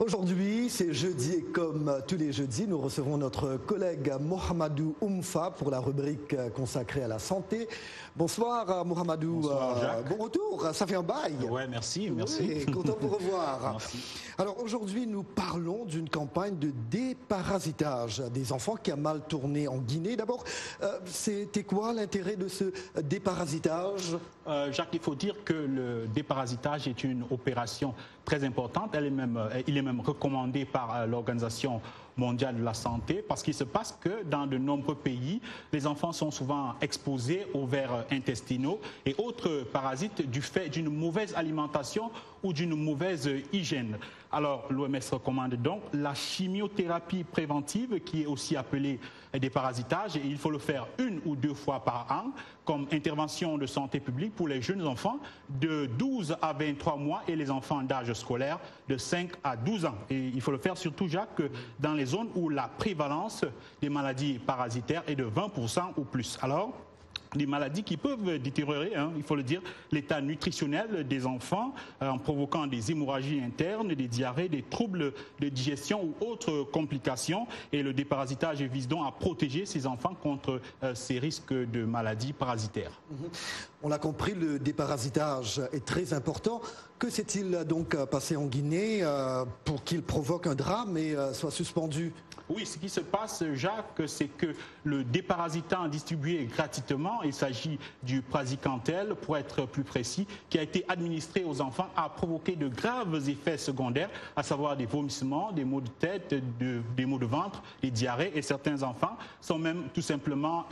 Aujourd'hui, c'est jeudi et comme tous les jeudis, nous recevons notre collègue Mohamedou Oumfa pour la rubrique consacrée à la santé. Bonsoir Mohamedou. Bonsoir Jacques. Bon retour, ça fait un bail. Ouais, merci. Oui, content de vous revoir. Merci. Alors aujourd'hui, nous parlons d'une campagne de déparasitage des enfants qui a mal tourné en Guinée. D'abord, c'était quoi l'intérêt de ce déparasitage? Jacques, il faut dire que le déparasitage est une opération très importante. Il est même recommandé par l'Organisation mondiale de la santé parce qu'il se passe que dans de nombreux pays, les enfants sont souvent exposés aux vers intestinaux et autres parasites du fait d'une mauvaise alimentation ou d'une mauvaise hygiène. Alors, l'OMS recommande donc la chimiothérapie préventive qui est aussi appelée déparasitage et il faut le faire 1 ou 2 fois par an comme intervention de santé publique pour les jeunes enfants de 12 à 23 mois et les enfants d'âge scolaire de 5 à 12 ans. Et il faut le faire surtout, Jacques, dans les zones où la prévalence des maladies parasitaires est de 20% ou plus. Alors, des maladies qui peuvent détériorer, il faut le dire, l'état nutritionnel des enfants en provoquant des hémorragies internes, des diarrhées, des troubles de digestion ou autres complications. Et le déparasitage vise donc à protéger ces enfants contre ces risques de maladies parasitaires. On l'a compris, le déparasitage est très important. Que s'est-il donc passé en Guinée pour qu'il provoque un drame et soit suspendu? Oui, ce qui se passe, Jacques, c'est que le déparasitant distribué gratuitement, il s'agit du praziquantel, pour être plus précis, qui a été administré aux enfants, a provoqué de graves effets secondaires, à savoir des vomissements, des maux de tête, des maux de ventre, des diarrhées, et certains enfants sont même tout simplement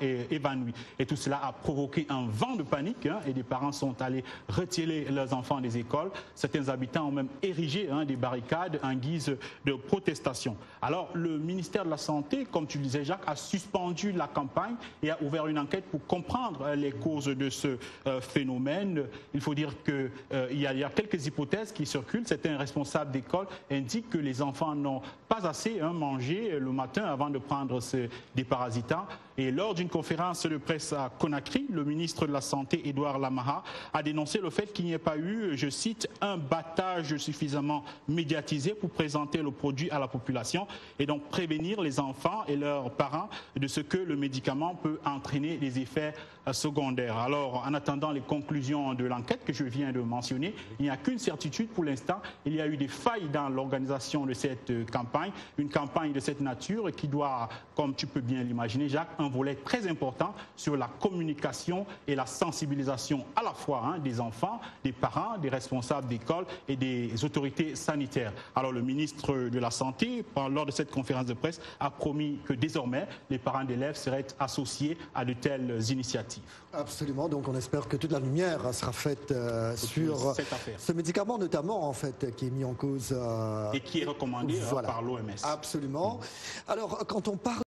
évanouis. Et tout cela a provoqué un vent de panique, et des parents sont allés retirer leurs enfants des écoles. Certains habitants ont même érigé des barricades en guise de protestation. Alors, le ministère de la Santé, comme tu le disais, Jacques, a suspendu la campagne et a ouvert une enquête pour comprendre les causes de ce phénomène. Il faut dire qu'il y a quelques hypothèses qui circulent. Certains responsables d'école indiquent que les enfants n'ont pas assez mangé le matin avant de prendre ce déparasitant. Et lors d'une conférence de presse à Conakry, le ministre de la Santé, Edouard Lamaha, a dénoncé le fait qu'il n'y ait pas eu, je cite, un battage suffisamment médiatisé pour présenter le produit à la population et donc prévenir les enfants et leurs parents de ce que le médicament peut entraîner des effets secondaires. Alors, en attendant les conclusions de l'enquête que je viens de mentionner, il n'y a qu'une certitude pour l'instant. Il y a eu des failles dans l'organisation de cette campagne, une campagne de cette nature qui doit, comme tu peux bien l'imaginer, Jacques, un volet très important sur la communication et la sensibilisation à la fois des enfants, des parents, des responsables d'école et des autorités sanitaires. Alors, le ministre de la Santé, lors de cette conférence de presse, a promis que désormais, les parents d'élèves seraient associés à de telles initiatives. Absolument, donc on espère que toute la lumière sera faite sur ce médicament notamment, en fait, qui est mis en cause. Et qui est recommandé par l'OMS. Absolument. Alors, quand on parle